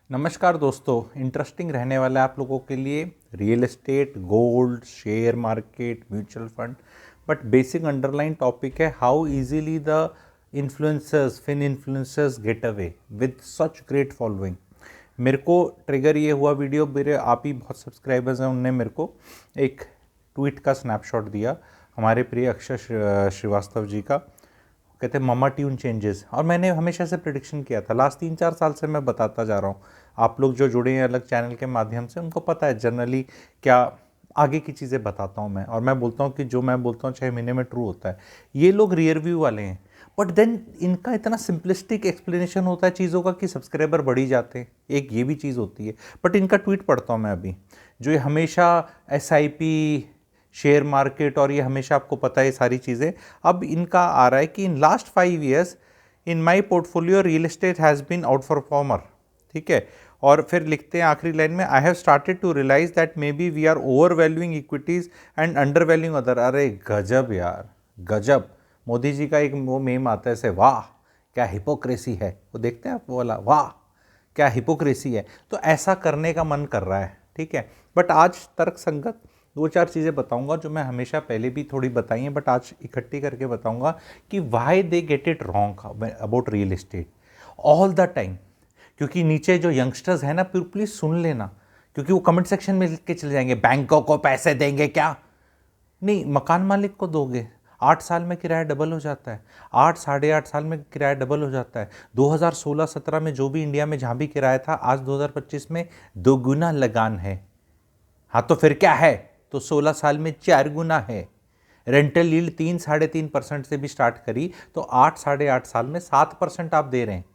नमस्कार दोस्तों, इंटरेस्टिंग रहने वाला है आप लोगों के लिए real estate, gold, share market, mutual fund. But basic underline topic है how easily the influencers fin influencers get away with such great following. मेरे को ट्रिगर ये हुआ वीडियो, मेरे आप ही बहुत सब्सक्राइबर्स हैं, उनने मेरे को एक ट्वीट का स्नैपशॉट दिया हमारे प्रिय अक्षर श्रीवास्तव जी का। कहते हैं मामा ट्यून चेंजेस, और मैंने हमेशा से प्रिडिक्शन किया था। लास्ट 3-4 साल से मैं बताता जा रहा हूँ। आप लोग जो जुड़े हैं अलग चैनल के माध्यम से, उनको पता है जनरली क्या आगे की चीज़ें बताता हूँ मैं, और मैं बोलता हूँ कि जो मैं बोलता हूँ 6 महीने में ट्रू होता है। ये लोग रियर व्यू वाले हैं, बट देन इनका इतना सिंपलिस्टिक एक्सप्लेनेशन होता है चीज़ों का कि सब्सक्राइबर बढ़ ही जाते हैं। एक ये भी चीज़ होती है। बट इनका ट्वीट पढ़ता हूँ मैं अभी, जो ये हमेशा SIP, शेयर मार्केट, और ये हमेशा आपको पता है ये सारी चीज़ें। अब इनका आ रहा है कि in last 5 years in my portfolio real estate has been outperformer. ठीक है, और फिर लिखते हैं आखिरी लाइन में, I have started to realise that maybe we are overvaluing equities and undervaluing other. अरे गजब यार, गजब। मोदी जी का एक वो मेम आता है ऐसे, वाह क्या हिपोक्रेसी है। वो देखते हैं आप वो वाला, वाह क्या हिपोक्रेसी है। तो ऐसा करने का मन कर रहा है। ठीक है, बट आज तर्क संगत 2-4 चीज़ें बताऊंगा जो मैं हमेशा पहले भी थोड़ी बताई हैं, बट आज इकट्ठी करके बताऊंगा कि why they get it wrong about real estate all the time. क्योंकि नीचे जो यंगस्टर्स हैं ना, प्लीज सुन लेना, क्योंकि वो कमेंट सेक्शन में लिख के चले जाएंगे बैंकों को पैसे देंगे क्या। नहीं, मकान मालिक को दोगे। 8 साल में किराया डबल हो जाता है, 8 साढ़े 8 साल में किराया डबल हो जाता है। 2016-17 में जो भी इंडिया में जहाँ भी किराया था, आज 2025 में 2 गुना लगान है। हाँ तो फिर क्या है, तो 16 साल में 4 गुना है। रेंटल यील्ड 3-3.5% से भी स्टार्ट करी तो 8 साढ़े 8 साल में 7% आप दे रहे हैं,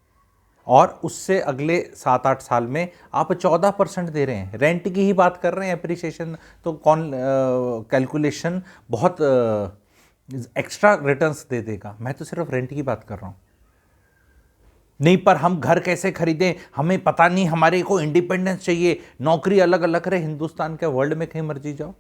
और उससे अगले 7-8 साल में आप 14% दे रहे हैं। रेंट की ही बात कर रहे हैं, एप्रिसिएशन तो कौन कैलकुलेशन बहुत एक्स्ट्रा रिटर्न्स दे देगा। मैं तो सिर्फ रेंट की बात कर रहा हूँ। नहीं, पर हम घर कैसे खरीदें, हमें पता नहीं, हमारे को इंडिपेंडेंस चाहिए, नौकरी अलग अलग रहे। हिंदुस्तान के वर्ल्ड में कहीं मर्जी जाओ,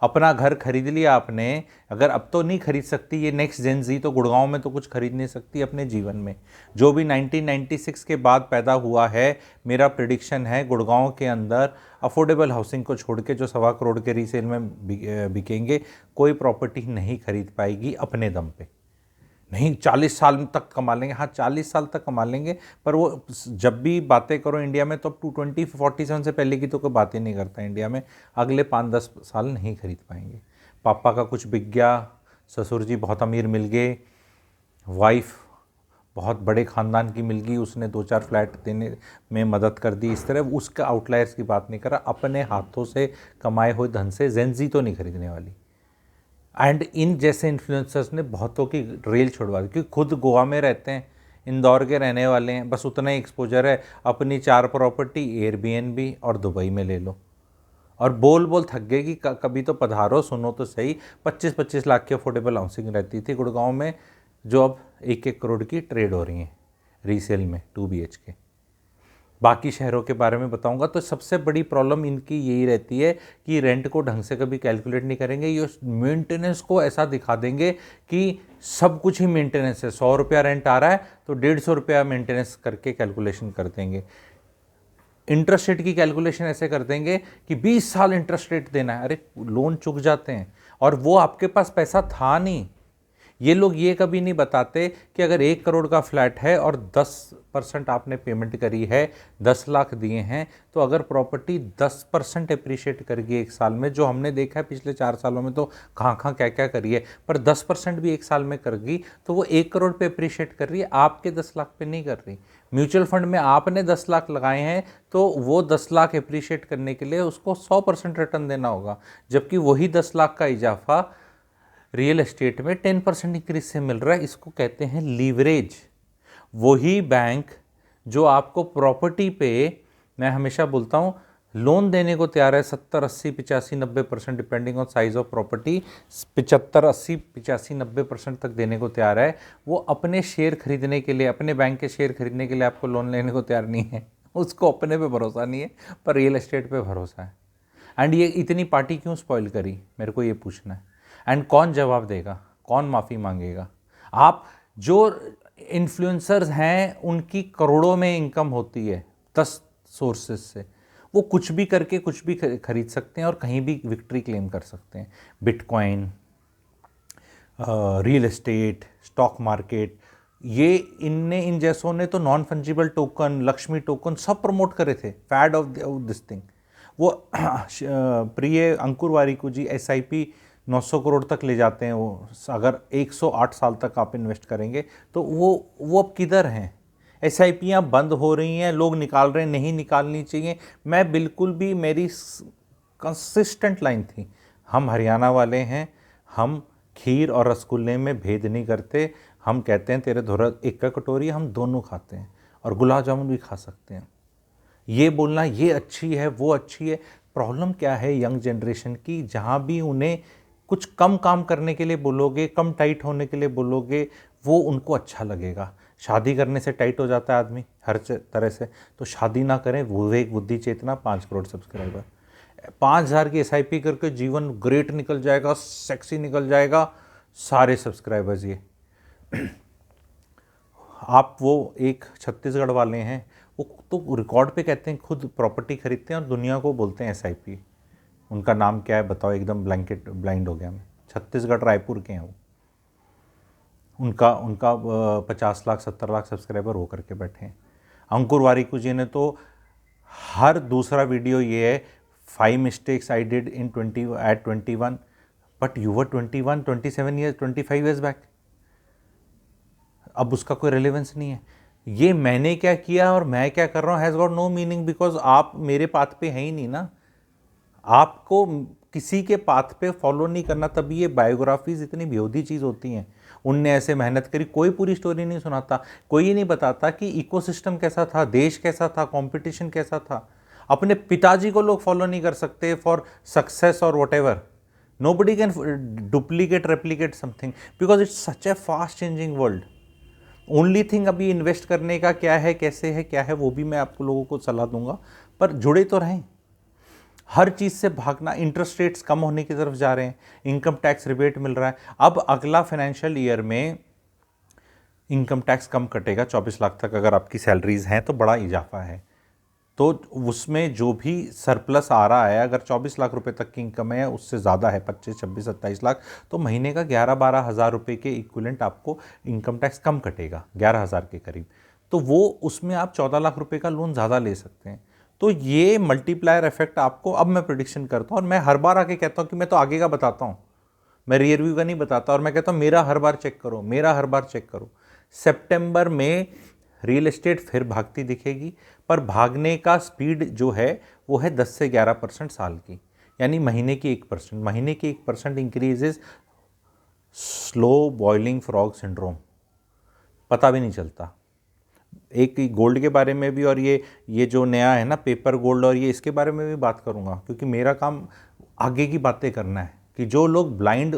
अपना घर खरीद लिया आपने। अगर अब तो नहीं खरीद सकती ये नेक्स्ट जेन जी, तो गुड़गांव में तो कुछ खरीद नहीं सकती अपने जीवन में। जो भी 1996 के बाद पैदा हुआ है, मेरा प्रिडिक्शन है गुड़गांव के अंदर अफोर्डेबल हाउसिंग को छोड़ के जो 1.25 करोड़ के रीसेल में बिकेंगे, कोई प्रॉपर्टी नहीं खरीद पाएगी अपने दम पे। नहीं, 40 साल तक कमा लेंगे, हाँ 40 साल तक कमा लेंगे, पर वो जब भी बातें करो इंडिया में तो अब 2047 से पहले की तो कोई बात ही नहीं करता इंडिया में। अगले 5-10 साल नहीं खरीद पाएंगे। पापा का कुछ बिक गया, ससुर जी बहुत अमीर मिल गए, वाइफ बहुत बड़े ख़ानदान की मिल गई, उसने 2-4 फ्लैट देने में मदद कर दी, इस तरह उसका आउटलायर्स की बात नहीं कर रहा। अपने हाथों से कमाए हुए धन से जेंजी तो नहीं खरीदने वाली। एंड इन जैसे इन्फ्लुएंसर्स ने बहुतों की रेल छुड़वा दी, क्योंकि खुद गोवा में रहते हैं, इंदौर के रहने वाले हैं, बस उतना ही एक्सपोजर है। अपनी 4 प्रॉपर्टी एयरबीएनबी और दुबई में ले लो, और बोल बोल थक गए कि कभी तो पधारो, सुनो तो सही। 25-25 लाख की अफोर्डेबल हाउसिंग रहती थी गुड़गांव में, जो अब 1-1 करोड़ की ट्रेड हो रही हैं रीसेल में 2 BHK। बाकी शहरों के बारे में बताऊंगा। तो सबसे बड़ी प्रॉब्लम इनकी यही रहती है कि रेंट को ढंग से कभी कैलकुलेट नहीं करेंगे। ये मेंटेनेंस को ऐसा दिखा देंगे कि सब कुछ ही मेंटेनेंस है। 100 रुपया रेंट आ रहा है तो 150 रुपया मेंटेनेंस करके कैलकुलेशन कर देंगे। इंटरेस्ट रेट की कैलकुलेशन ऐसे कर देंगे कि 20 साल इंटरेस्ट रेट देना है। अरे लोन चुक जाते हैं, और वो आपके पास पैसा था नहीं। ये लोग ये कभी नहीं बताते कि अगर 1 करोड़ का फ्लैट है और 10% आपने पेमेंट करी है, 10 लाख दिए हैं, तो अगर प्रॉपर्टी 10% अप्रिशिएट करेगी 1 साल में, जो हमने देखा है पिछले 4 सालों में तो कहाँ क्या क्या करी है, पर 10% भी 1 साल में करेगी तो वो 1 करोड़ पे अप्रिशिएट कर रही है, आपके 10 लाख पे नहीं कर रही। म्यूचुअल फंड में आपने 10 लाख लगाए हैं तो वो 10 लाख अप्रिशिएट करने के लिए उसको 100% रिटर्न देना होगा, जबकि वही 10 लाख का इजाफा रियल एस्टेट में 10% इंक्रीज से मिल रहा है। इसको कहते हैं लीवरेज। वही बैंक जो आपको प्रॉपर्टी पे, मैं हमेशा बोलता हूँ, लोन देने को तैयार है 70, 80, 85, 90% depending on size of property, 75, 80, 85, 90% तक देने को तैयार है। वो अपने शेयर खरीदने के लिए, अपने बैंक के शेयर खरीदने के लिए आपको लोन लेने को तैयार नहीं है। उसको अपने पे भरोसा नहीं है, पर रियल एस्टेट पे भरोसा है। एंड ये इतनी पार्टी क्यों स्पॉइल करी, मेरे को ये पूछना है। एंड कौन जवाब देगा, कौन माफ़ी मांगेगा। आप जो इन्फ्लुएंसर्स हैं उनकी करोड़ों में इनकम होती है, 10 सोर्सेज से। वो कुछ भी करके कुछ भी खरीद सकते हैं और कहीं भी विक्ट्री क्लेम कर सकते हैं। Bitcoin, real estate, stock market, ये इन जैसों ने तो non fungible token, Lakshmi token सब प्रमोट करे थे, फैड ऑफ दिस थिंग। वो प्रिय अंकुर वारिकू जी SIP 900 करोड़ तक ले जाते हैं वो, अगर 108 साल तक आप इन्वेस्ट करेंगे तो वो अब किधर हैं? SIPयाँ बंद हो रही हैं, लोग निकाल रहे हैं, नहीं निकालनी चाहिए। मैं बिल्कुल भी, मेरी कंसिस्टेंट लाइन थी, हम हरियाणा वाले हैं, हम खीर और रसगुल्ले में भेद नहीं करते। हम कहते हैं तेरे धोरा एक का कटोरी, हम दोनों खाते हैं और गुलाब जामुन भी खा सकते हैं। ये बोलना ये अच्छी है वो अच्छी है, प्रॉब्लम क्या है यंग जनरेशन की, जहाँ भी उन्हें कुछ कम काम करने के लिए बोलोगे, कम टाइट होने के लिए बोलोगे, वो उनको अच्छा लगेगा। शादी करने से टाइट हो जाता है आदमी हर तरह से, तो शादी ना करें। विवेक बुद्धि चेतना 5 करोड़ सब्सक्राइबर, 5000 की SIP करके जीवन ग्रेट निकल जाएगा, सेक्सी निकल जाएगा, सारे सब्सक्राइबर्स ये। आप वो एक छत्तीसगढ़ वाले हैं, वो तो रिकॉर्ड पे कहते हैं खुद प्रॉपर्टी खरीदते हैं और दुनिया को बोलते हैं SIP। उनका नाम क्या है बताओ, एकदम ब्लाइंड हो गया मैं। छत्तीसगढ़ रायपुर के हैं वो। उनका 50 लाख 70 लाख सब्सक्राइबर हो करके बैठे हैं। अंकुर वारिकू जी ने तो हर दूसरा वीडियो ये है, 5 mistakes I did in 21, but you were 21, 27 years, 25 years back. अब उसका कोई रेलेवेंस नहीं है। ये मैंने क्या किया और मैं क्या कर रहा हूँ has got no meaning, because आप मेरे पाथ पे हैं ही नहीं ना। आपको किसी के पाथ पे फॉलो नहीं करना, तभी ये बायोग्राफीज इतनी बेहूदी चीज़ होती हैं। उनने ऐसे मेहनत करी, कोई पूरी स्टोरी नहीं सुनाता, कोई नहीं बताता कि इकोसिस्टम कैसा था, देश कैसा था, कंपटीशन कैसा था। अपने पिताजी को लोग फॉलो नहीं कर सकते फॉर सक्सेस और what ever. Nobody can duplicate replicate something because it's such A fast changing world. Only thing अभी इन्वेस्ट करने का क्या है, कैसे है, क्या है, वो भी मैं आपको लोगों को सलाह दूंगा, पर जुड़े तो रहें। हर चीज़ से भागना, इंटरेस्ट रेट्स कम होने की तरफ जा रहे हैं, इनकम टैक्स रिबेट मिल रहा है। अब अगला फाइनेंशियल ईयर में इनकम टैक्स कम कटेगा, 24 लाख तक अगर आपकी सैलरीज हैं तो बड़ा इजाफा है। तो उसमें जो भी सरप्लस आ रहा है, अगर 24 लाख रुपए तक की इनकम है, उससे ज़्यादा है 25, 26, 27 लाख, तो महीने का 11-12 हज़ार रुपये के इक्विवेलेंट आपको इनकम टैक्स कम कटेगा, 11 हज़ार के करीब। तो वो उसमें आप 14 लाख रुपये का लोन ज़्यादा ले सकते हैं। तो ये मल्टीप्लायर इफेक्ट आपको, अब मैं प्रेडिक्शन करता हूँ और मैं हर बार आके कहता हूँ कि मैं तो आगे का बताता हूँ, मैं रियर व्यू का नहीं बताता, और मैं कहता हूँ मेरा हर बार चेक करो, मेरा हर बार चेक करो। सितंबर में रियल एस्टेट फिर भागती दिखेगी, पर भागने का स्पीड जो है वो है 10 से 11% साल की, यानी महीने की 1%। महीने की 1% increase is slow boiling frog syndrome, पता भी नहीं चलता। एक गोल्ड के बारे में भी, और ये जो नया है ना पेपर गोल्ड, और ये इसके बारे में भी बात करूँगा, क्योंकि मेरा काम आगे की बातें करना है। कि जो लोग ब्लाइंड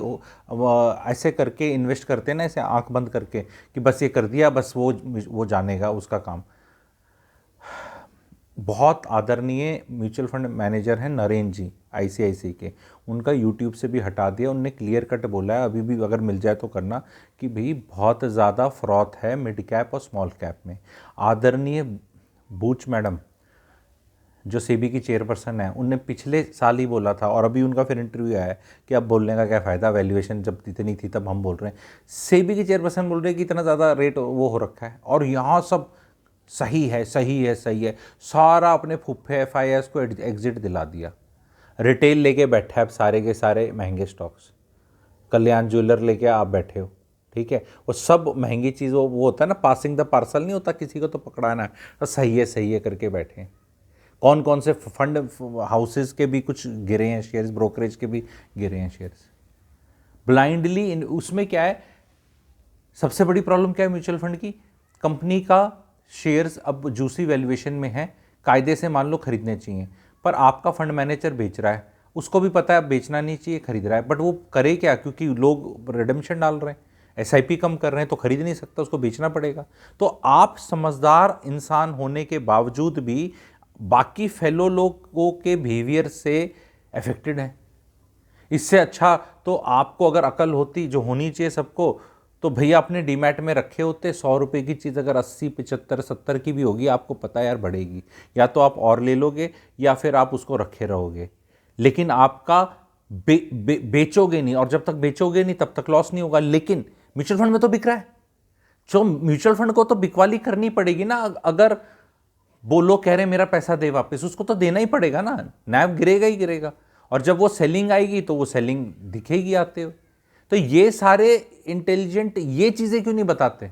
ऐसे करके इन्वेस्ट करते हैं ना, ऐसे आंख बंद करके कि बस ये कर दिया, बस वो जानेगा उसका काम। बहुत आदरणीय म्यूचुअल फंड मैनेजर हैं नरेंद्र जी ICICI के, उनका यूट्यूब से भी हटा दिया। उनने क्लियर कट बोला है, अभी भी अगर मिल जाए तो करना, कि भाई बहुत ज़्यादा फ्रॉथ है मिड कैप और स्मॉल कैप में। आदरणीय बूच मैडम जो सेबी की चेयरपर्सन है, उनने पिछले साल ही बोला था, और अभी उनका फिर इंटरव्यू आया है कि अब बोलने का क्या फ़ायदा, वैल्यूएशन जब इतनी थी तब हम बोल रहे हैं। सेबी की चेयरपर्सन बोल रहे हैं कि इतना ज़्यादा रेट वो हो रखा है, और यहाँ सब सही है सही है सही है, सारा अपने फुफ्फे FIS को एग्जिट दिला दिया। रिटेल लेके बैठा है अब सारे के सारे महंगे स्टॉक्स, कल्याण ज्वेलर लेके आप बैठे हो, ठीक है, वो सब महंगी चीज़, वो होता है ना पासिंग द पार्सल, नहीं होता, किसी को तो पकड़ाना है, तो सही है करके बैठे हैं। कौन कौन से फंड हाउसेस के भी कुछ गिरे हैं शेयर्स, ब्रोकरेज के भी गिरे हैं शेयर्स ब्लाइंडली। उसमें क्या है, सबसे बड़ी प्रॉब्लम क्या है म्यूचुअल फंड की, कंपनी का शेयर्स अब जूसी वैल्यूएशन में है, कायदे से मान लो खरीदने चाहिए, पर आपका फंड मैनेजर बेच रहा है, उसको भी पता है अब बेचना नहीं चाहिए, खरीद रहा है, बट वो करे क्या, क्योंकि लोग रिडेम्पशन डाल रहे हैं, SIP कम कर रहे हैं, तो खरीद नहीं सकता, उसको बेचना पड़ेगा। तो आप समझदार इंसान होने के बावजूद भी बाकी फेलो लोगों के बिहेवियर से अफेक्टेड हैं। इससे अच्छा तो आपको अगर अकल होती, जो होनी चाहिए सबको, तो भैया अपने डीमैट में रखे होते, 100 रुपये की चीज़ अगर 80 75 70 की भी होगी, आपको पता है यार बढ़ेगी, या तो आप और ले लोगे या फिर आप उसको रखे रहोगे, लेकिन आपका बेचोगे नहीं, और जब तक बेचोगे नहीं तब तक लॉस नहीं होगा। लेकिन म्यूचुअल फंड में तो बिक रहा है, जो म्यूचुअल फंड को तो बिकवाली करनी पड़ेगी ना। अगर वो लोग कह रहे हैं मेरा पैसा दे वापस, उसको तो देना ही पड़ेगा ना, नैव गिरेगा ही गिरेगा, और जब वो सेलिंग आएगी तो वो सेलिंग दिखेगी आते हुए। तो ये सारे इंटेलिजेंट ये चीज़ें क्यों नहीं बताते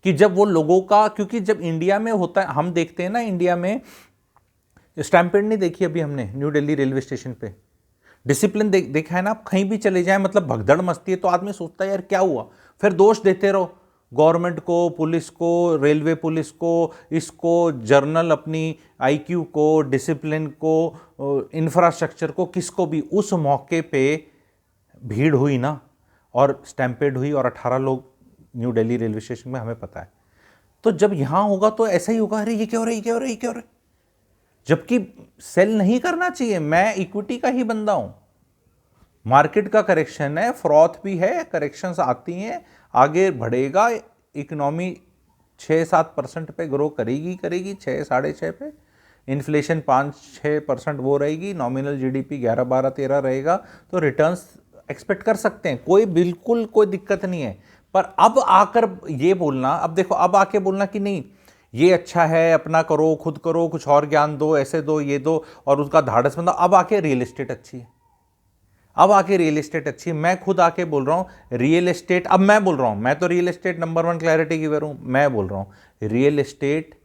कि जब वो लोगों का, क्योंकि जब इंडिया में होता है, हम देखते हैं ना इंडिया में, स्टैम्पेड नहीं देखी अभी हमने न्यू दिल्ली रेलवे स्टेशन पे, डिसिप्लिन देखा है ना, आप कहीं भी चले जाएं, मतलब भगदड़ मस्ती है तो आदमी सोचता है यार क्या हुआ, फिर दोष देते रहो गवर्नमेंट को, पुलिस को, रेलवे पुलिस को, इसको, जर्नल अपनी आईक्यू को, डिसिप्लिन को, इंफ्रास्ट्रक्चर को, किसको भी। उस मौके पे भीड़ हुई ना, और स्टैम्पेड हुई, और 18 लोग न्यू दिल्ली रेलवे स्टेशन में, हमें पता है। तो जब यहां होगा तो ऐसा ही होगा, अरे ये क्या हो रहा है, ये क्या हो रहा है, ये क्या हो रहा है, जबकि सेल नहीं करना चाहिए। मैं इक्विटी का ही बंदा हूं, मार्केट का करेक्शन है, फ्रॉथ भी है, करेक्शंस आती हैं, आगे बढ़ेगा इकोनॉमी, 6-7% पे ग्रो करेगी, 6 6.5 पे, इन्फ्लेशन 5-6% वो रहेगी, नॉमिनल जीडीपी 11-12-13 रहेगा, तो रिटर्न्स एक्सपेक्ट कर सकते हैं, कोई बिल्कुल कोई दिक्कत नहीं है। पर अब आकर ये बोलना, अब देखो, अब आके बोलना कि नहीं ये अच्छा है, अपना करो, खुद करो, कुछ और ज्ञान दो, ऐसे दो, ये दो, और उसका धाड़स बंदा, अब आके रियल एस्टेट अच्छी है, अब आके रियल एस्टेट अच्छी है। मैं खुद आके बोल रहा हूं रियल एस्टेट, अब मैं बोल रहा हूं, मैं तो real estate number 1 clarity giver हूं, मैं बोल रहा हूं रियल एस्टेट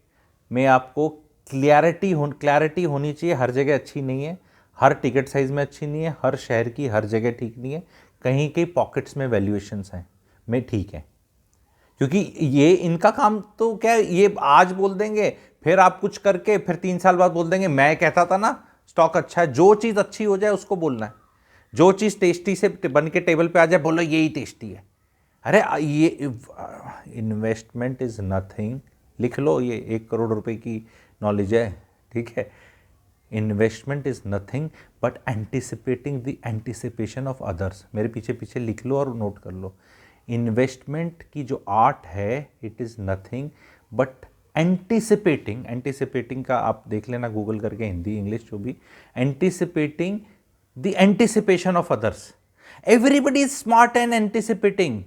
में आपको क्लैरिटी होनी चाहिए। हर जगह अच्छी नहीं है, हर टिकट साइज में अच्छी नहीं है, हर शहर की हर जगह ठीक नहीं है, कहीं कहीं पॉकेट्स में वैल्यूएशंस हैं में ठीक है, क्योंकि ये इनका काम तो क्या है, ये आज बोल देंगे, फिर आप कुछ करके फिर 3 साल बाद बोल देंगे मैं कहता था ना स्टॉक अच्छा है। जो चीज़ अच्छी हो जाए उसको बोलना है, जो चीज़ टेस्टी से बन के टेबल पे आ जाए बोलो यही टेस्टी है। अरे ये इन्वेस्टमेंट इज नथिंग, लिख लो, ये 1 करोड़ रुपए की नॉलेज है, ठीक है। Investment is nothing but anticipating the anticipation of others. मेरे पीछे पीछे लिख लो और नोट कर लो, इन्वेस्टमेंट की जो आर्ट है, it is nothing but anticipating का आप देख लेना गूगल करके, हिंदी इंग्लिश जो भी, anticipating the anticipation of others. Everybody is smart and anticipating.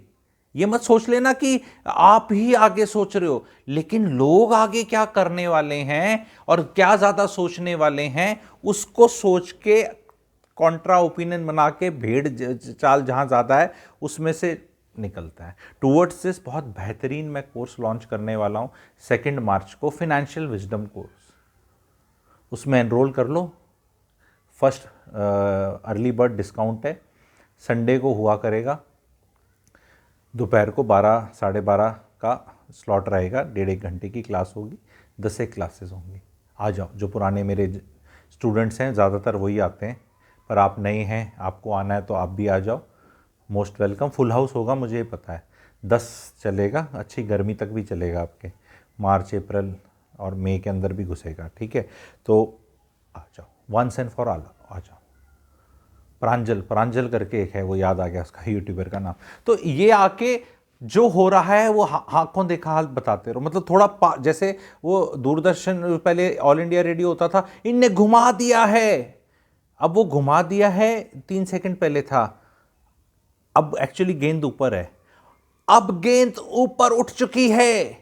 ये मत सोच लेना कि आप ही आगे सोच रहे हो, लेकिन लोग आगे क्या करने वाले हैं और क्या ज्यादा सोचने वाले हैं, उसको सोच के कॉन्ट्रा ओपिनियन बना के भेड़ चाल जहां ज्यादा है उसमें से निकलता है। टूवर्ड्स दिस बहुत बेहतरीन मैं कोर्स लॉन्च करने वाला हूं 2 मार्च को, फाइनेंशियल विजडम कोर्स। उसमें एनरोल कर लो, फर्स्ट अर्ली बर्ड डिस्काउंट है, संडे को हुआ करेगा, दोपहर को 12 12:30 का स्लॉट रहेगा, 1.5 घंटे की क्लास होगी, 10 क्लासेस होंगी। आ जाओ, जो पुराने मेरे स्टूडेंट्स हैं ज़्यादातर वही आते हैं, पर आप नए हैं, आपको आना है तो आप भी आ जाओ, मोस्ट वेलकम। फुल हाउस होगा मुझे पता है, 10 चलेगा, अच्छी गर्मी तक भी चलेगा, आपके मार्च अप्रैल और मई के अंदर भी घुसेगा, ठीक है। तो आ जाओ, वंस एंड फॉर ऑल आ जाओ। प्रांजल करके एक है, वो याद आ गया उसका यूट्यूबर का नाम। तो ये आके जो हो रहा है वो आंखों देखा हाल बताते रहो, मतलब थोड़ा जैसे वो दूरदर्शन पहले ऑल इंडिया रेडियो होता था, इनने घुमा दिया है, अब वो घुमा दिया है 3 सेकंड पहले था, अब एक्चुअली गेंद ऊपर है, अब गेंद ऊपर उठ चुकी है,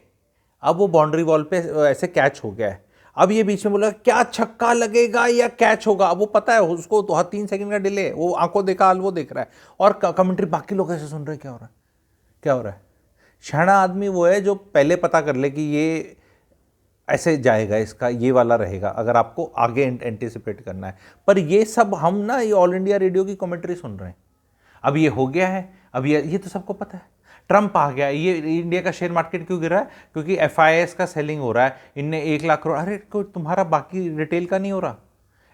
अब वो बाउंड्री वॉल पे ऐसे कैच हो गया है। अब ये बीच में बोला क्या छक्का लगेगा या कैच होगा, अब वो पता है उसको, तो 3 सेकंड का डिले, वो आंखों देखा हाल वो देख रहा है, और कमेंट्री बाकी लोग ऐसे सुन रहे हैं क्या हो रहा है, क्या हो रहा है। शाना आदमी वो है जो पहले पता कर ले कि ये ऐसे जाएगा, इसका ये वाला रहेगा, अगर आपको आगे एंटिसिपेट करना है। पर ये सब हम ना ये ऑल इंडिया रेडियो की कमेंट्री सुन रहे हैं, अब ये हो गया है, अब ये तो सबको पता है, ट्रंप आ गया, ये इंडिया का शेयर मार्केट क्यों गिरा है, क्योंकि FIS का सेलिंग हो रहा है, इनने 1 लाख करोड़, अरे कोई तुम्हारा बाकी रिटेल का नहीं हो रहा,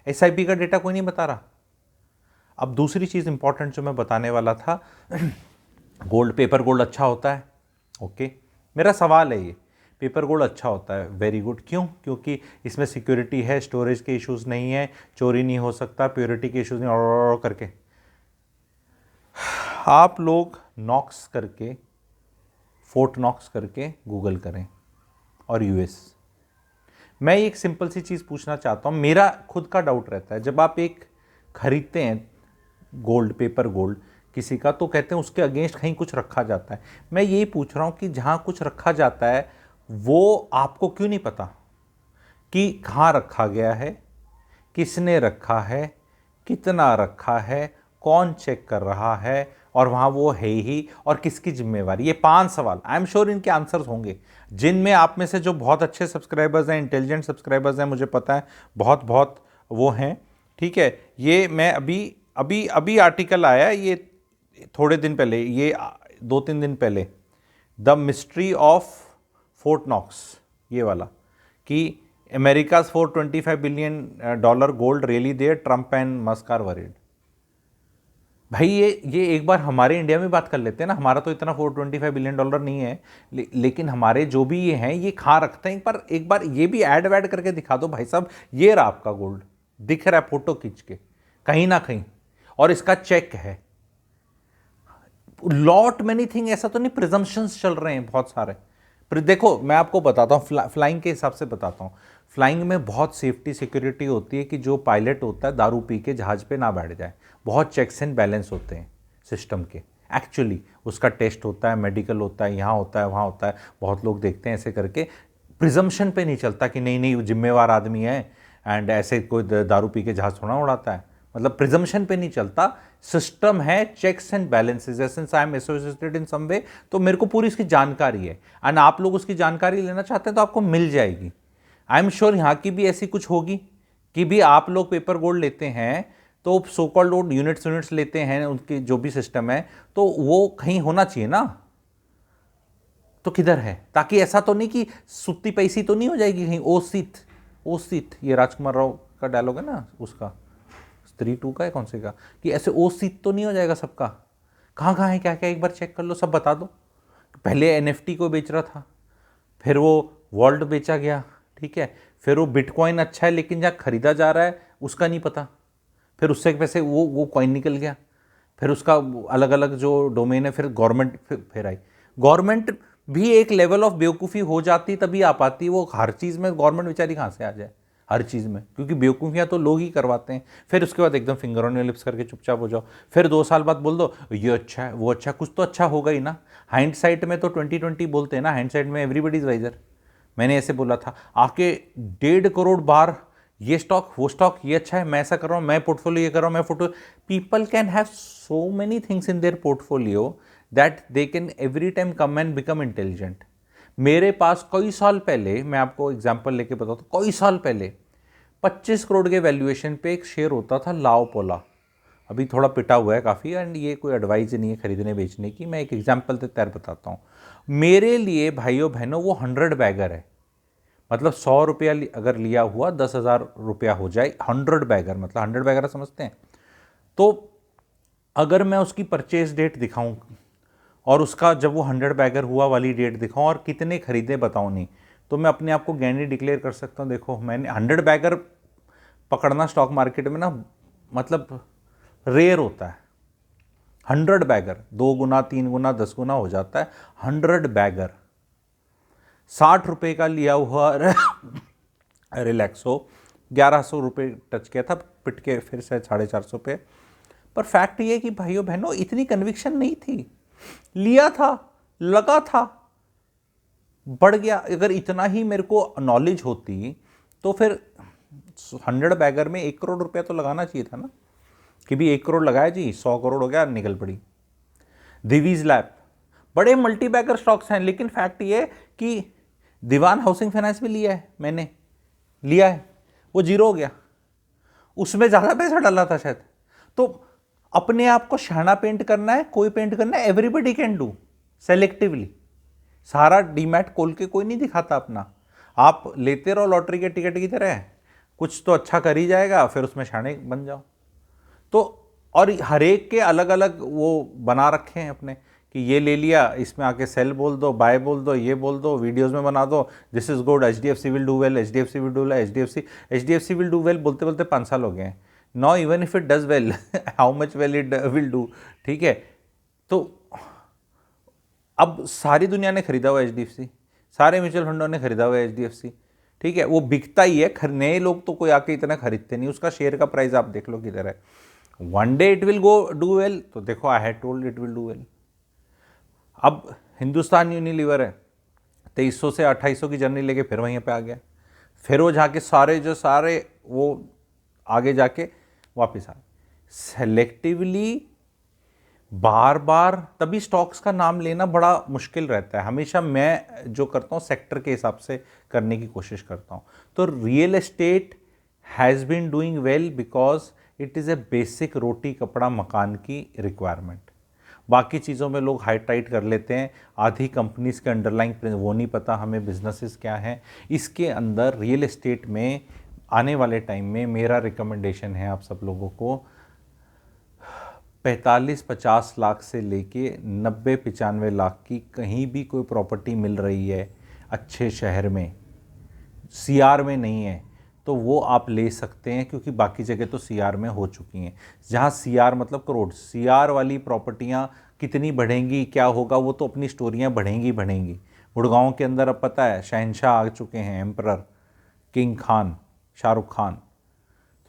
SIP का डेटा कोई नहीं बता रहा। अब दूसरी चीज़ इंपॉर्टेंट जो मैं बताने वाला था, गोल्ड, पेपर गोल्ड अच्छा होता है, ओके, मेरा सवाल है ये, पेपर गोल्ड अच्छा होता है, वेरी गुड, क्यों? क्योंकि इसमें सिक्योरिटी है, स्टोरेज के इश्यूज नहीं है, चोरी नहीं हो सकता, प्योरिटी के इश्यूज नहीं, और करके आप लोग नॉक्स करके फोर्ट नॉक्स करके गूगल करें और यूएस। मैं एक सिंपल सी चीज़ पूछना चाहता हूँ, मेरा खुद का डाउट रहता है, जब आप एक खरीदते हैं गोल्ड, पेपर गोल्ड किसी का, तो कहते हैं उसके अगेंस्ट कहीं कुछ रखा जाता है। मैं यही पूछ रहा हूँ कि जहाँ कुछ रखा जाता है वो आपको क्यों नहीं पता कि कहाँ रखा गया है, किसने रखा है, कितना रखा है, कौन चेक कर रहा है, और वहाँ वो है ही, और किसकी जिम्मेवारी। ये 5 सवाल आई एम श्योर इनके आंसर्स होंगे, जिनमें आप में से जो बहुत अच्छे सब्सक्राइबर्स हैं, इंटेलिजेंट सब्सक्राइबर्स हैं, मुझे पता है बहुत बहुत वो हैं, ठीक है। ये मैं अभी अभी अभी आर्टिकल आया है, ये थोड़े दिन पहले, ये 2-3 दिन पहले, the mystery of Fort Knox, ये वाला, कि America's $425 billion gold really there, Trump and Musk are worried. भाई ये एक बार हमारे इंडिया में बात कर लेते हैं ना, हमारा तो इतना $425 बिलियन नहीं है, लेकिन हमारे जो भी ये हैं ये खा रखते हैं। एक बार ये भी ऐड वैड करके दिखा दो भाई साहब, ये रहा आपका गोल्ड, दिख रहा है फोटो खींच के कहीं ना कहीं, और इसका चेक है। लॉट मैनी थिंग, ऐसा तो नहीं प्रिजम्पशंस चल रहे हैं बहुत सारे। देखो मैं आपको बताता हूँ, फ्लाइंग के हिसाब से बताता हूँ, फ्लाइंग में बहुत सेफ्टी सिक्योरिटी होती है कि जो पायलट होता है दारू पी के जहाज पे ना बैठ जाए। बहुत चेक्स एंड बैलेंस होते हैं सिस्टम के, एक्चुअली उसका टेस्ट होता है, मेडिकल होता है, यहाँ होता है, वहाँ होता है, बहुत लोग देखते हैं ऐसे करके। प्रिजम्पशन पे नहीं चलता कि नहीं नहीं जिम्मेवार आदमी है एंड ऐसे कोई दारू पी के जहाज थोड़ा उड़ाता है, मतलब प्रिजम्पशन पे नहीं चलता, सिस्टम है, checks and balances. Since I am associated in some way, तो मेरे को पूरी इसकी जानकारी है, एंड आप लोग उसकी जानकारी लेना चाहते हैं तो आपको मिल जाएगी। आई एम श्योर यहाँ की भी ऐसी कुछ होगी कि भी आप लोग पेपर गोल्ड लेते हैं तो सो कॉल्ड यूनिट्स लेते हैं, उनके जो भी सिस्टम है, तो वो कहीं होना चाहिए ना, तो किधर है, ताकि ऐसा तो नहीं कि सुत्ती पैसी तो नहीं हो जाएगी कहीं। ओ सीत, ये राजकुमार राव का डायलॉग है ना, उसका स्त्री 2 का है, कौन से का, कि ऐसे ओ सीत तो नहीं हो जाएगा सबका। कहाँ कहाँ है, क्या क्या, एक बार चेक कर लो, सब बता दो। पहले NFT को बेच रहा था, फिर वो वॉल्ट बेचा गया, ठीक है, फिर वो बिटकॉइन अच्छा है लेकिन जहाँ खरीदा जा रहा है उसका नहीं पता, फिर उससे पैसे वो कॉइन निकल गया, फिर उसका अलग अलग जो डोमेन है, फिर गवर्नमेंट फिर आई। गवर्नमेंट भी एक लेवल ऑफ बेवकूफ़ी हो जाती तभी आ पाती, वो हर चीज़ में गवर्नमेंट बेचारी कहाँ से आ जाए हर चीज़ में, क्योंकि बेवकूफ़ियाँ तो लोग ही करवाते हैं। फिर उसके बाद एकदम फिंगर ऑन योर लिप्स करके चुपचाप हो जाओ, फिर 2 साल बाद बोल दो ये अच्छा है, वो अच्छा, कुछ तो अच्छा होगा ही ना। हाइंडसाइट में तो 2020 बोलते हैं ना, हाइंडसाइट में एवरीबडी इज वाइजर। मैंने ऐसे बोला था आके 1.5 करोड़ बार, ये स्टॉक वो स्टॉक, ये अच्छा है, मैं ऐसा कर रहा हूँ, मैं पोर्टफोलियो ये कर रहा हूँ, मैं photo. People can have so many things in their portfolio that they can every time come and become intelligent. मेरे पास कई साल पहले, मैं आपको एग्जांपल लेके बताता हूँ, कई साल पहले 25 करोड़ के वैल्यूएशन पे एक शेयर होता था लाओपोला, अभी थोड़ा पिटा हुआ है काफ़ी, एंड ये कोई एडवाइस नहीं है खरीदने बेचने की, मैं एक एग्जांपल के तहत बताता हूँ। मेरे लिए भाइयों बहनों वो 100 बैगर है, मतलब 100 रुपया अगर लिया हुआ 10,000 रुपया हो जाए, 100 बैगर, मतलब 100 बैगर समझते हैं। तो अगर मैं उसकी परचेज डेट दिखाऊं और उसका जब वो 100 बैगर हुआ वाली डेट दिखाऊं और कितने खरीदे बताऊं नहीं, तो मैं अपने आप को ज्ञानी डिक्लेयर कर सकता हूं। देखो मैंने 100 बैगर पकड़ना स्टॉक मार्केट में ना, मतलब रेयर होता है। 100 बैगर 2 गुना 3 गुना 10 गुना हो जाता है। 100 बैगर 60 रुपये का लिया हुआ रिलैक्सो 1100 रुपये टच किया था, पिट के फिर से 450 पे। पर फैक्ट ये कि भाइयों बहनों इतनी कन्विक्शन नहीं थी, लिया था, लगा था, बढ़ गया। अगर इतना ही मेरे को नॉलेज होती तो फिर 100 बैगर में 1 करोड़ रुपया तो लगाना चाहिए था ना, कि भी 1 करोड़ लगाया जी, 100 करोड़ हो गया, निकल पड़ी। दिवीज लैब बड़े मल्टी बैगर स्टॉक्स हैं, लेकिन फैक्ट ये कि दीवान हाउसिंग फाइनेंस भी लिया है, मैंने लिया है, वो जीरो हो गया, उसमें ज़्यादा पैसा डाला था शायद। तो अपने आप को शाना पेंट करना है, कोई पेंट करना है, एवरीबडी कैन डू सेलेक्टिवली। सारा डीमैट खोल के कोई नहीं दिखाता अपना, आप लेते रहो लॉटरी के टिकट की तरह, कुछ तो अच्छा कर ही जाएगा, फिर उसमें शाने बन जाओ। तो और हर एक के अलग अलग वो बना रखे हैं अपने, कि ये ले लिया, इसमें आके सेल बोल दो, बाय बोल दो, ये बोल दो, वीडियोस में बना दो, this is good, HDFC will do well, HDFC will do well, HDFC will do well बोलते बोलते 5 साल हो गए हैं। No even if it does well, how much well it will do, ठीक है। तो अब सारी दुनिया ने खरीदा हुआ HDFC, सारे म्यूचुअल फंडों ने खरीदा हुआ HDFC, ठीक है, वो बिकता ही है, नए लोग तो कोई आके इतना खरीदते नहीं, उसका शेयर का प्राइस आप देख लो किधर है। One day it will go do well, तो देखो I had told it will do well. अब हिंदुस्तान यूनिलीवर है, 2300 से 2800 की जर्नी लेके फिर वहीं पे आ गया, फिर वो जाके सारे वो आगे जाके वापस आ गए। सेलेक्टिवली बार बार, तभी स्टॉक्स का नाम लेना बड़ा मुश्किल रहता है। हमेशा मैं जो करता हूँ सेक्टर के हिसाब से करने की कोशिश करता हूँ। तो real estate has been doing well because it is a basic roti kapda makaan की रिक्वायरमेंट। बाकी चीज़ों में लोग हाइट टाइट कर लेते हैं, आधी कंपनीज के अंडरलाइंग वो नहीं पता हमें बिजनेसेस क्या हैं। इसके अंदर रियल एस्टेट में आने वाले टाइम में मेरा रिकमेंडेशन है आप सब लोगों को, 45-50 लाख से लेके 90-95 लाख की कहीं भी कोई प्रॉपर्टी मिल रही है अच्छे शहर में, CR में नहीं है, तो वो आप ले सकते हैं, क्योंकि बाकी जगह तो CR में हो चुकी हैं। जहाँ CR मतलब करोड़, CR वाली प्रॉपर्टियाँ कितनी बढ़ेंगी, क्या होगा, वो तो अपनी स्टोरियाँ बढ़ेंगी। गुड़गांव के अंदर अब पता है शहंशाह आ चुके हैं, एम्परर, किंग खान, शाहरुख खान।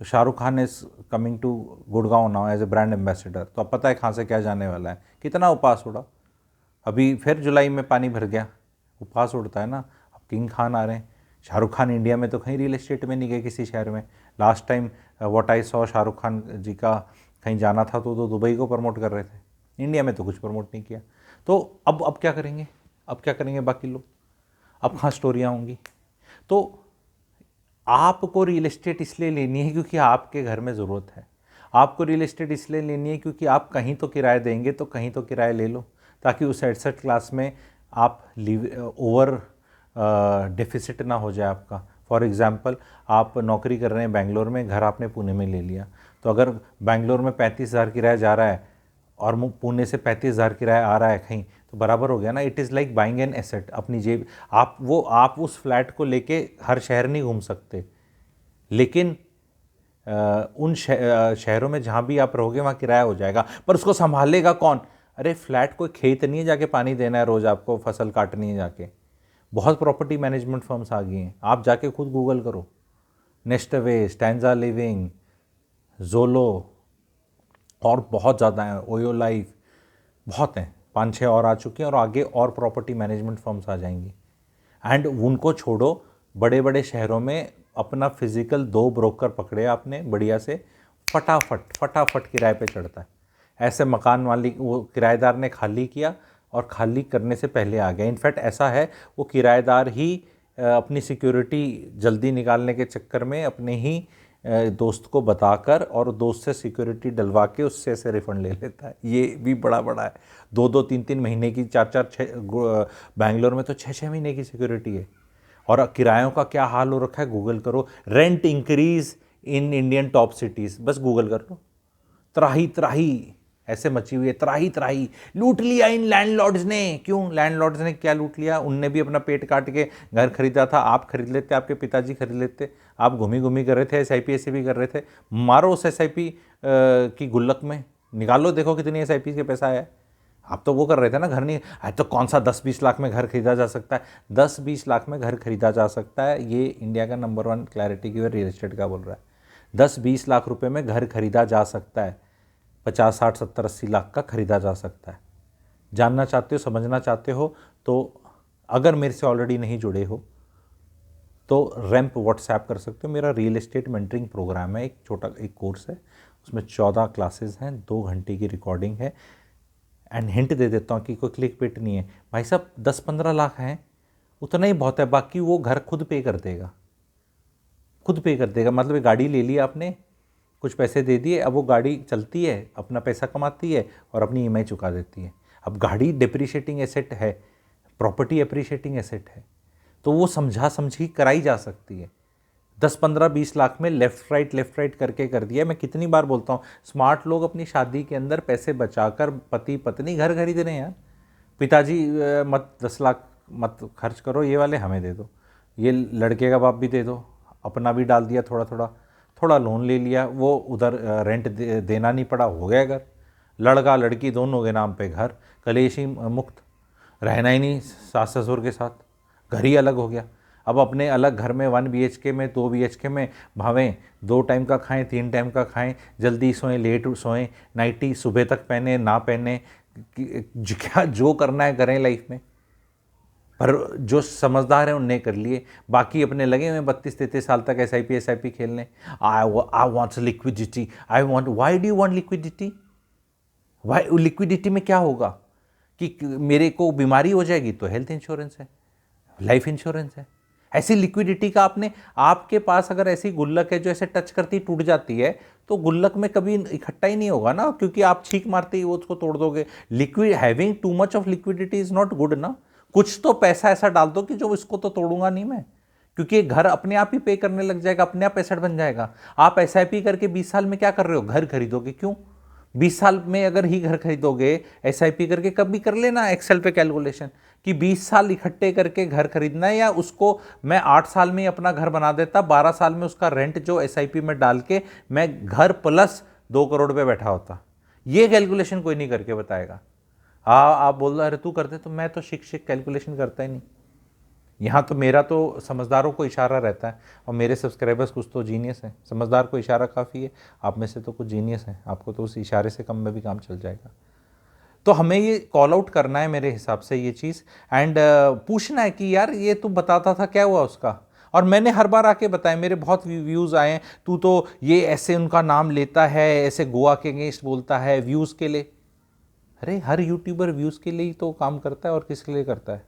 तो Shahrukh Khan is coming to Gurgaon now as a brand ambassador. तो अब पता है कहाँ से क्या जाने वाला है, कितना उपास उड़ा, अभी फिर जुलाई में पानी भर गया, उपास उड़ता है ना। अब किंग खान आ रहे हैं, शाहरुख खान इंडिया में तो कहीं रियल एस्टेट में नहीं गए किसी शहर में। Last time what I saw, Shahrukh Khan ji का कहीं जाना था तो दुबई को प्रमोट कर रहे थे, इंडिया में तो कुछ प्रमोट नहीं किया। तो अब क्या करेंगे, अब क्या करेंगे बाकी लोग, अब कहाँ स्टोरियाँ होंगी। तो आपको रियल एस्टेट इसलिए लेनी है क्योंकि आपके घर में ज़रूरत है, आपको रियल एस्टेट इसलिए लेनी है क्योंकि आप कहीं तो किराया देंगे, तो कहीं तो किराया ले लो, ताकि उस एसेट क्लास में आप ओवर डेफिसिट ना हो जाए आपका। फॉर एग्ज़ाम्पल, आप नौकरी कर रहे हैं बेंगलोर में, घर आपने पुणे में ले लिया, तो अगर बेंगलोर में 35,000 किराया जा रहा है और पुणे से 35,000 किराया आ रहा है कहीं, तो बराबर हो गया ना। It is like buying an asset, अपनी जेब। आप उस फ्लैट को लेके हर शहर नहीं घूम सकते, लेकिन उन शहरों में जहाँ भी आप रहोगे वहाँ किराया हो जाएगा, पर उसको संभालेगा कौन। अरे फ्लैट कोई खेत नहीं है जाके पानी देना है रोज़, आपको फसल काटनी है जाके। बहुत प्रॉपर्टी मैनेजमेंट फर्म्स आ गई हैं, आप जाके खुद गूगल करो, नेस्टवे, स्टैंजा लिविंग, जोलो, और बहुत ज़्यादा हैं, ओयो लाइफ, बहुत हैं, 5-6 और आ चुकी हैं, और आगे और प्रॉपर्टी मैनेजमेंट फर्म्स आ जाएंगी। एंड उनको छोड़ो, बड़े बड़े शहरों में अपना फिजिकल 2 ब्रोकर पकड़े आपने बढ़िया से, फटाफट किराए पे चढ़ता है। ऐसे मकान मालिक, वो किराएदार ने खाली किया और खाली करने से पहले आ गया। इनफैक्ट ऐसा है, वो किराएदार ही अपनी सिक्योरिटी जल्दी निकालने के चक्कर में अपने ही दोस्त को बताकर और दोस्त से सिक्योरिटी डलवा के उससे ऐसे रिफंड ले लेता है। ये भी बड़ा है, 2-2, 3-3 महीने की, 4-4, 6, बैंगलोर में तो 6-6 महीने की सिक्योरिटी है। और किरायों का क्या हाल हो रखा है, गूगल करो, rent increase in Indian top cities, बस गूगल कर लो। त्राही ऐसे मची हुई है, त्राही लूट लिया इन लैंडलॉर्ड्स ने। क्यों लैंडलॉर्ड्स ने क्या लूट लिया, उनने भी अपना पेट काट के घर खरीदा था। आप खरीद लेते, आपके पिताजी खरीद लेते, आप घूमी कर रहे थे, SIP ऐसे भी कर रहे थे। मारो उस SIP की गुल्लक में, निकालो, देखो कितनी SIP के पैसा है। आप तो वो कर रहे थे ना, घर नहीं है तो कौन सा 10-20 लाख में घर खरीदा जा सकता है, 10-20 लाख में घर खरीदा जा सकता है। ये इंडिया का नंबर 1 क्लैरिटी की रियल एस्टेट का बोल रहा है, 10-20 लाख रुपए में घर खरीदा जा सकता है, 50, 60, 70, 80 लाख का खरीदा जा सकता है। जानना चाहते हो, समझना चाहते हो, तो अगर मेरे से ऑलरेडी नहीं जुड़े हो तो रैंप व्हाट्सएप कर सकते हो। मेरा रियल एस्टेट मेंटरिंग प्रोग्राम है, एक कोर्स है, उसमें 14 क्लासेस हैं, 2 घंटे की रिकॉर्डिंग है। एंड हिंट दे देता हूँ कि कोई क्लिक पिट नहीं है भाई साहब, 10-15 लाख हैं, उतना ही बहुत है, बाकी वो घर खुद पे कर देगा, मतलब एक गाड़ी ले ली आपने, कुछ पैसे दे दिए, अब वो गाड़ी चलती है, अपना पैसा कमाती है और अपनी EMI चुका देती है। अब गाड़ी डिप्रिशिएटिंग एसेट है, प्रॉपर्टी एप्रिशिएटिंग एसेट है, तो वो समझी कराई जा सकती है। 10-15-20 लाख में लेफ्ट राइट करके कर दिया। मैं कितनी बार बोलता हूँ, स्मार्ट लोग अपनी शादी के अंदर पैसे बचाकर पति पत्नी घर खरीद रहे हैं यार। पिताजी मत 10 लाख मत खर्च करो, ये वाले हमें दे दो, ये लड़के का बाप भी दे दो, अपना भी डाल दिया, थोड़ा लोन ले लिया, वो उधर रेंट देना नहीं पड़ा, हो गया घर, लड़का लड़की दोनों के नाम पे घर, कलेशी मुक्त। रहना ही नहीं सास ससुर के साथ, घर ही अलग हो गया। अब अपने अलग घर में 1 BHK में 2 BHK में भावें 2 टाइम का खाएं 3 टाइम का खाएं, जल्दी सोएं लेट सोएं, नाइटी सुबह तक पहने ना पहने, क्या जो करना है करें लाइफ में। पर जो समझदार है उनने कर लिए, बाकी अपने लगे हुए 32-33 साल तक SIP खेलने। I want liquidity, I want, why do you want liquidity? Why liquidity में क्या होगा कि मेरे को बीमारी हो जाएगी तो हेल्थ इंश्योरेंस है, लाइफ इंश्योरेंस है। ऐसी लिक्विडिटी का आपके पास अगर ऐसी गुल्लक है जो ऐसे टच करती टूट जाती है तो गुल्लक में कभी इकट्ठा ही नहीं होगा ना, क्योंकि आप छींक मारते ही वो उसको तोड़ दोगे। Liquid having too much of liquidity is not good ना। कुछ तो पैसा ऐसा डाल दो कि जो इसको तो तोड़ूंगा नहीं मैं, क्योंकि ये घर अपने आप ही पे करने लग जाएगा, अपने आप एसेट बन जाएगा। आप SIP करके 20 साल में क्या कर रहे हो? घर खरीदोगे। क्यों? 20 साल में अगर ही घर खरीदोगे SIP करके, कभी कर लेना एक्सेल पे कैलकुलेशन कि 20 साल इकट्ठे करके घर खरीदना है, या उसको मैं 8 साल में ही अपना घर बना देता, 12 साल में उसका रेंट जो SIP में डाल के मैं घर प्लस 2 करोड़ पे बैठा होता। ये कैलकुलेशन कोई नहीं करके बताएगा। हाँ, आप बोल रहे अरे तू करते, तो मैं तो शिक कैलकुलेशन करता ही नहीं। यहाँ तो मेरा तो समझदारों को इशारा रहता है, और मेरे सब्सक्राइबर्स कुछ तो जीनियस हैं। समझदार को इशारा काफ़ी है, आप में से तो कुछ जीनियस हैं, आपको तो उस इशारे से कम में भी काम चल जाएगा। तो हमें ये कॉल आउट करना है मेरे हिसाब से ये चीज़, एंड पूछना है कि यार ये तू बताता था क्या हुआ उसका। और मैंने हर बार आके बताया, मेरे बहुत व्यूज़ आए हैं, तू तो ये ऐसे उनका नाम लेता है, ऐसे गोवा के अगेंस्ट बोलता है व्यूज़ के लिए। अरे हर यूट्यूबर व्यूज़ के लिए ही तो काम करता है, और किसके लिए करता है?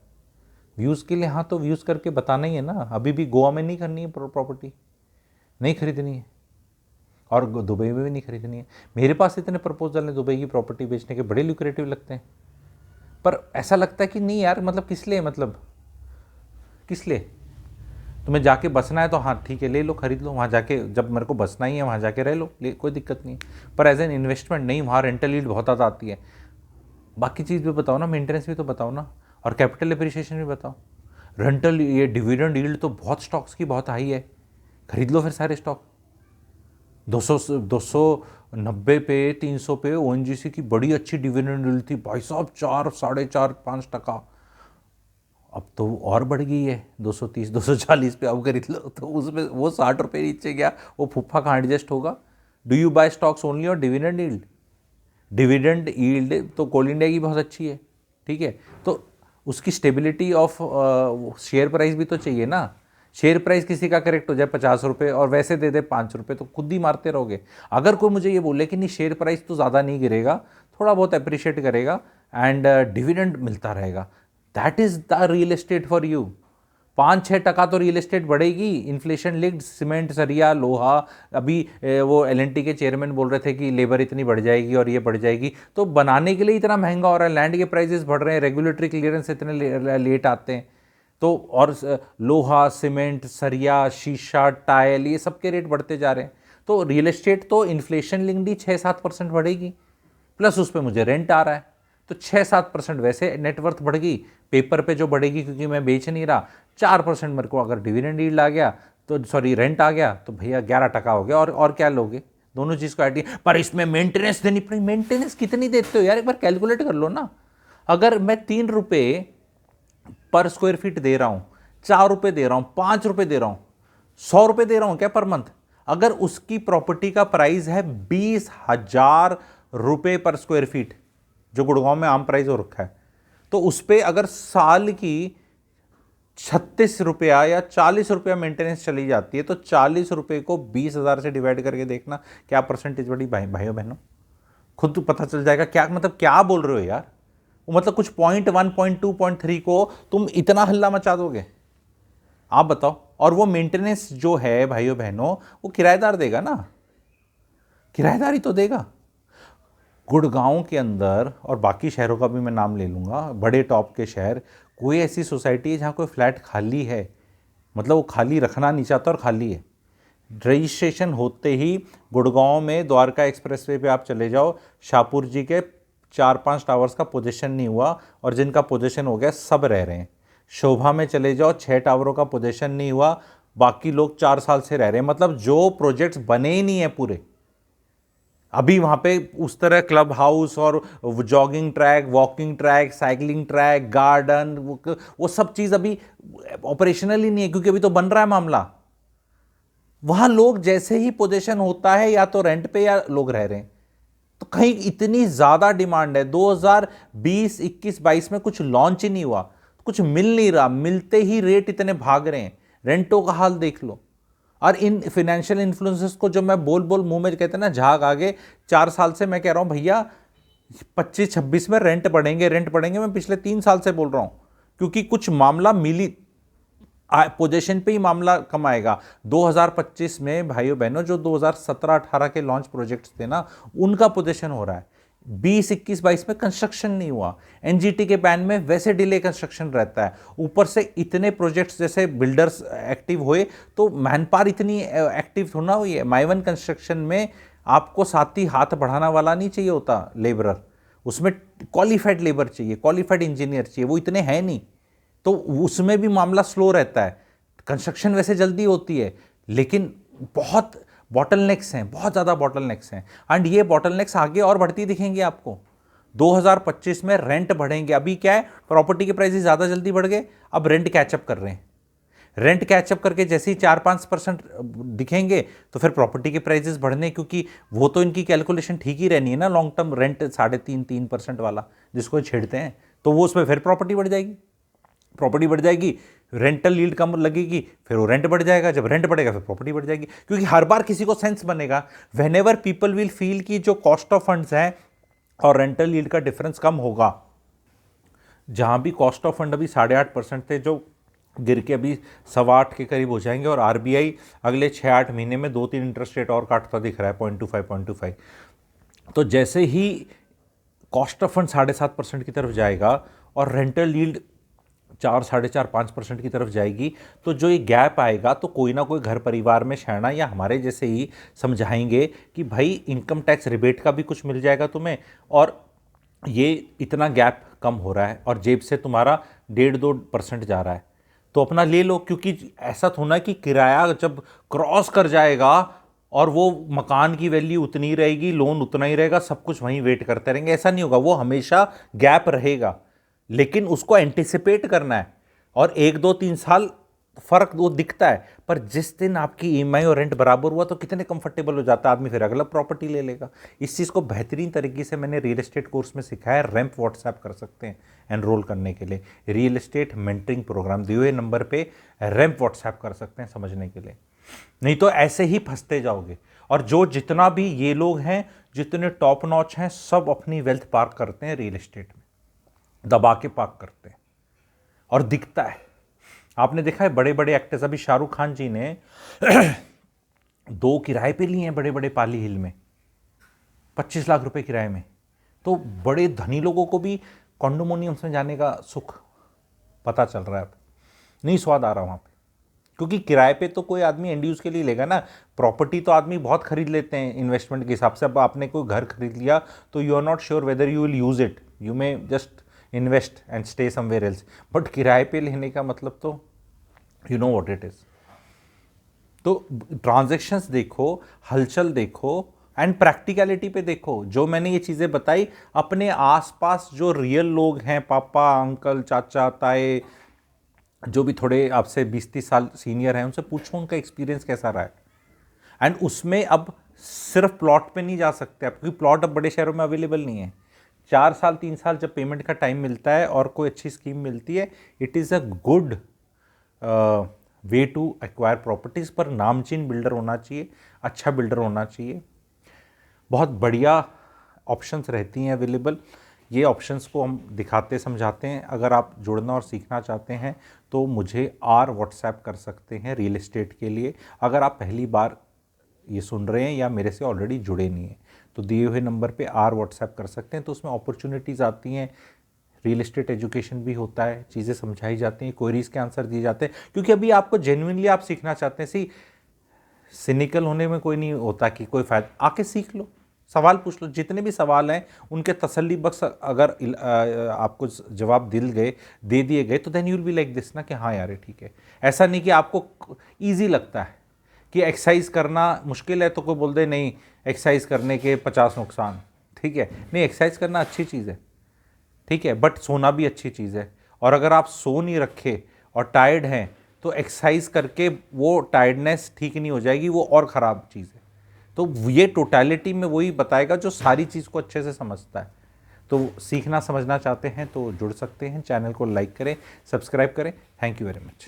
व्यूज़ के लिए। हाँ, तो व्यूज़ करके बताना ही है ना। अभी भी गोवा में नहीं करनी है प्रॉपर्टी, नहीं खरीदनी है, और दुबई में भी नहीं खरीदनी है। मेरे पास इतने प्रपोजल हैं दुबई की प्रॉपर्टी बेचने के, बड़े ल्यूक्रेटिव लगते हैं, पर ऐसा लगता है कि नहीं यार, मतलब किस लिए, मतलब किस लिए? तुम्हें जाके बसना है तो हाँ ठीक है, ले लो, खरीद लो, वहाँ जाके जब मेरे को बसना ही है वहाँ जाके रह लो, कोई दिक्कत नहीं है। पर एज एन इन्वेस्टमेंट नहीं, वहाँ रेंटल यील्ड बहुत ज़्यादा आती है। बाकी चीज़ भी बताओ ना, मेंटेनेंस भी तो बताओ ना, और कैपिटल एप्रिसिएशन भी बताओ। रेंटल, ये डिविडेंड यील्ड तो बहुत स्टॉक्स की बहुत हाई है, खरीद लो फिर सारे स्टॉक। 290 पे 300 पे ONGC की बड़ी अच्छी डिविडेंड यील्ड थी भाई साहब, 4, 4.5-5%। अब तो और बढ़ गई है 230 240 पे, अब खरीद लो तो उसमें वो 60 रुपये नीचे गया, वो फुफ्फा कहाँ एडजस्ट होगा? Do you buy stocks only और डिविडेंड यील्ड? डिविडेंड यील्ड तो कोल इंडिया की बहुत अच्छी है, ठीक है, तो उसकी स्टेबिलिटी ऑफ शेयर प्राइस भी तो चाहिए ना। शेयर प्राइस किसी का करेक्ट हो जाए 50 रुपये और वैसे दे दे 5 रुपये, तो खुद ही मारते रहोगे। अगर कोई मुझे ये बोले कि नहीं शेयर प्राइस तो ज़्यादा नहीं गिरेगा, थोड़ा बहुत अप्रिशिएट करेगा एंड डिविडेंड मिलता रहेगा, that is the real estate for you. 5-6% तो रियल एस्टेट बढ़ेगी, इन्फ्लेशन लिंक्ड, सीमेंट, सरिया, लोहा। अभी वो LNT के चेयरमैन बोल रहे थे कि लेबर इतनी बढ़ जाएगी और ये बढ़ जाएगी, तो बनाने के लिए इतना महंगा हो रहा है, लैंड के प्राइसेस बढ़ रहे हैं, रेगुलेटरी क्लियरेंस इतने लेट आते हैं, तो और लोहा, सीमेंट, सरिया, शीशा, टाइल, ये सब के रेट बढ़ते जा रहे हैं। तो रियल एस्टेट तो इन्फ्लेशन लिंक्ड ही 6-7% बढ़ेगी, प्लस उस पर मुझे रेंट आ रहा है, तो 6-7% वैसे नेटवर्थ बढ़ गई, पेपर पे जो बढ़ेगी क्योंकि मैं बेच नहीं रहा। 4% मेरे को अगर डिविडेंड यील्ड आ गया तो सॉरी रेंट आ गया तो भैया 11% हो गया, और क्या लोगे? दोनों चीज़ को ऐड। पर इसमें मेंटेनेंस देनी पड़ी। मेंटेनेंस कितनी देते हो यार, एक बार कैलकुलेट कर लो ना। अगर मैं 3 रुपये पर स्क्वायर फीट दे रहा हूँ, 4 रुपये दे रहा हूँ, 5 रुपये दे रहा हूँ, 100 रुपये दे रहा हूँ क्या पर मंथ? अगर उसकी प्रॉपर्टी का प्राइस है 20,000 रुपये पर स्क्वायर फीट, जो गुड़गांव में आम प्राइस हो रखा है, तो उस पर अगर साल की 36 रुपया या 40 रुपया मेंटेनेंस चली जाती है, तो 40 रुपये को 20,000 से डिवाइड करके देखना क्या परसेंटेज बढ़ी भाइयों बहनों, खुद तो पता चल जाएगा। क्या मतलब क्या बोल रहे हो यार, वो मतलब कुछ 0.1, 0.2, 0.3 को तुम इतना हल्ला मचा दोगे, आप बताओ। और वो मेंटेनेंस जो है भाइयों बहनों, वो किराएदार देगा ना, किराएदार ही तो देगा। गुड़गांव के अंदर और बाकी शहरों का भी मैं नाम ले लूँगा, बड़े टॉप के शहर, कोई ऐसी सोसाइटी है जहाँ कोई फ्लैट खाली है, मतलब वो खाली रखना नहीं चाहता और खाली है। रजिस्ट्रेशन होते ही गुड़गांव में द्वारका एक्सप्रेसवे पे आप चले जाओ, शाहपुर जी के 4-5 टावर्स का पोजीशन नहीं हुआ, और जिनका पोजीशन हो गया सब रह रहे हैं। शोभा में चले जाओ, 6 टावरों का पोजीशन नहीं हुआ, बाकी लोग 4 साल से रह रहे हैं, मतलब जो प्रोजेक्ट्स बने ही नहीं है पूरे। अभी वहाँ पे उस तरह क्लब हाउस और jogging track, walking track, cycling track, garden, वो सब चीज़ अभी ऑपरेशनल ही नहीं है, क्योंकि अभी तो बन रहा है मामला। वहाँ लोग जैसे ही पोजीशन होता है या तो रेंट पे या लोग रह रहे हैं। तो कहीं इतनी ज़्यादा डिमांड है, 2020, 21, 22 में कुछ लॉन्च ही नहीं हुआ, कुछ मिल नहीं रहा, मिलते ही रेट इतने भाग रहे हैं। रेंटों का हाल देख लो। और इन फाइनेंशियल इन्फ्लुएंसेस को जो मैं बोल बोल मुंह में कहते हैं ना झाग आगे, 4 साल से मैं कह रहा हूं भैया 25-26 में रेंट बढ़ेंगे, रेंट बढ़ेंगे। मैं पिछले 3 साल से बोल रहा हूं, क्योंकि कुछ मामला मिली पोजीशन पे ही मामला कम आएगा। 2025 में भाइयों बहनों जो 2017-18 के लॉन्च प्रोजेक्ट्स थे ना, उनका पोजीशन हो रहा है। 20, 21, 22 में कंस्ट्रक्शन नहीं हुआ। एनजीटी के बैन में वैसे डिले कंस्ट्रक्शन रहता है, ऊपर से इतने प्रोजेक्ट्स जैसे बिल्डर्स एक्टिव हुए तो मैनपावर इतनी एक्टिव होना हुई है। माइवन कंस्ट्रक्शन में आपको साथ ही हाथ बढ़ाना वाला नहीं चाहिए होता लेबरर, उसमें क्वालिफाइड लेबर चाहिए, क्वालिफाइड इंजीनियर चाहिए, वो इतने हैं नहीं, तो उसमें भी मामला स्लो रहता है। कंस्ट्रक्शन वैसे जल्दी होती है, लेकिन बहुत बॉटलनेक्स हैं, बहुत ज़्यादा बॉटलनेक्स हैं। एंड ये बॉटलनेक्स आगे और बढ़ती दिखेंगी आपको। 2025 में रेंट बढ़ेंगे। अभी क्या है, प्रॉपर्टी के प्राइसेस ज़्यादा जल्दी बढ़ गए, अब रेंट कैचअप कर रहे हैं। रेंट कैचअप करके जैसे ही 4-5% दिखेंगे तो फिर प्रॉपर्टी के प्राइसेस बढ़ने, क्योंकि वो तो इनकी कैलकुलेशन ठीक ही रहनी है ना, लॉन्ग टर्म रेंट 3.5-3% वाला जिसको छेड़ते हैं, तो वो उसमें फिर प्रॉपर्टी बढ़ जाएगी। प्रॉपर्टी बढ़ जाएगी, रेंटल यील्ड कम लगेगी, फिर वो रेंट बढ़ जाएगा, जब रेंट बढ़ेगा फिर प्रॉपर्टी बढ़ जाएगी। क्योंकि हर बार किसी को सेंस बनेगा, when ever people will feel कि जो कॉस्ट ऑफ फंड्स है और रेंटल यील्ड का डिफरेंस कम होगा। जहां भी कॉस्ट ऑफ फंड अभी 8.5% थे, जो गिर के अभी 8.25 के करीब हो जाएंगे, और आरबीआई अगले 6-8 महीने में 2-3 इंटरेस्ट रेट और काटता दिख रहा है, 0.25। तो जैसे ही कॉस्ट ऑफ फंड 7.5% की तरफ जाएगा और रेंटल यील्ड 4-4.5-5% की तरफ जाएगी, तो जो ये गैप आएगा तो कोई ना कोई घर परिवार में शहना या हमारे जैसे ही समझाएंगे कि भाई इनकम टैक्स रिबेट का भी कुछ मिल जाएगा तुम्हें, और ये इतना गैप कम हो रहा है और जेब से तुम्हारा 1.5-2% जा रहा है, तो अपना ले लो। क्योंकि ऐसा थोड़ा कि किराया जब क्रॉस कर जाएगा और वो मकान की वैल्यू उतनी ही रहेगी, लोन उतना ही रहेगा, सब कुछ वहीं वेट करते रहेंगे, ऐसा नहीं होगा। वो हमेशा गैप रहेगा, लेकिन उसको एंटिसिपेट करना है, और 1-2-3 साल फर्क वो दिखता है, पर जिस दिन आपकी ईएमआई और रेंट बराबर हुआ तो कितने कंफर्टेबल हो जाता है आदमी, फिर अगला प्रॉपर्टी ले लेगा। इस चीज़ को बेहतरीन तरीके से मैंने रियल एस्टेट कोर्स में सिखाया है। रैंप व्हाट्सएप कर सकते हैं एनरोल करने के लिए, रियल एस्टेट मेंटरिंग प्रोग्राम दिए हुए नंबर पे रैंप व्हाट्सएप कर सकते हैं समझने के लिए। नहीं तो ऐसे ही फंसते जाओगे। और जो जितना भी ये लोग हैं, जितने टॉप नॉच हैं, सब अपनी वेल्थ पार्क करते हैं रियल एस्टेट में, दबा के पार्क करते हैं, और दिखता है। आपने देखा है बड़े बड़े एक्टर्स, अभी शाहरुख खान जी ने 2 किराए पे लिए हैं बड़े बड़े पाली हिल में, 25 लाख रुपए किराए में। तो बड़े धनी लोगों को भी कॉन्डोमोनियम्स में जाने का सुख पता चल रहा है, अब नहीं स्वाद आ रहा वहाँ पे, क्योंकि किराए पे तो कोई आदमी एंड यूज के लिए लेगा ना। प्रॉपर्टी तो आदमी बहुत खरीद लेते हैं इन्वेस्टमेंट के हिसाब से। अब आपने कोई घर खरीद लिया तो you are not sure whether you will use it, you may just invest and stay somewhere else, but किराए पे लेने का मतलब तो you know what it is. तो ट्रांजैक्शंस देखो, हलचल देखो, एंड प्रैक्टिकलिटी पे देखो। जो मैंने ये चीज़ें बताई, अपने आसपास जो रियल लोग हैं, पापा, अंकल, चाचा, ताए, जो भी थोड़े आपसे 20-30 साल सीनियर हैं, उनसे पूछो उनका एक्सपीरियंस कैसा रहा है। एंड उसमें अब सिर्फ प्लॉट पे नहीं जा सकते आप, क्योंकि प्लॉट अब बड़े शहरों में अवेलेबल नहीं है। 4 साल 3 साल जब पेमेंट का टाइम मिलता है और कोई अच्छी स्कीम मिलती है, it is a good way to acquire properties. पर नामचीन बिल्डर होना चाहिए, अच्छा बिल्डर होना चाहिए। बहुत बढ़िया ऑप्शंस रहती हैं अवेलेबल। ये ऑप्शंस को हम दिखाते समझाते हैं। अगर आप जुड़ना और सीखना चाहते हैं तो मुझे व्हाट्सएप कर सकते हैं रियल एस्टेट के लिए। अगर आप पहली बार ये सुन रहे हैं या मेरे से ऑलरेडी जुड़े नहीं हैं, तो दिए हुए नंबर पे व्हाट्सएप कर सकते हैं। तो उसमें अपॉर्चुनिटीज़ आती हैं, रियल एस्टेट एजुकेशन भी होता है, चीज़ें समझाई जाती हैं, क्वेरीज के आंसर दिए जाते हैं। क्योंकि अभी आपको जेन्युइनली आप सीखना चाहते हैं। सी सिनिकल होने में कोई नहीं होता कि कोई फ़ायदा, आके सीख लो, सवाल पूछ लो। जितने भी सवाल हैं उनके तसल्ली बख्श अगर आपको जवाब दे दिए गए तो then you will be like this ना, कि हाँ यार ठीक है। ऐसा नहीं कि आपको ईजी लगता है कि एक्सरसाइज करना मुश्किल है तो कोई बोल दे नहीं एक्सरसाइज करने के 50 नुकसान, ठीक है, नहीं एक्सरसाइज करना अच्छी चीज़ है, ठीक है, बट सोना भी अच्छी चीज़ है। और अगर आप सो नहीं रखे और टायर्ड हैं तो एक्सरसाइज करके वो टायर्डनेस ठीक नहीं हो जाएगी, वो और ख़राब चीज़ है। तो ये टोटलिटी में वही बताएगा जो सारी चीज़ को अच्छे से समझता है। तो सीखना समझना चाहते हैं तो जुड़ सकते हैं, चैनल को लाइक करें, सब्सक्राइब करें। Thank you very much.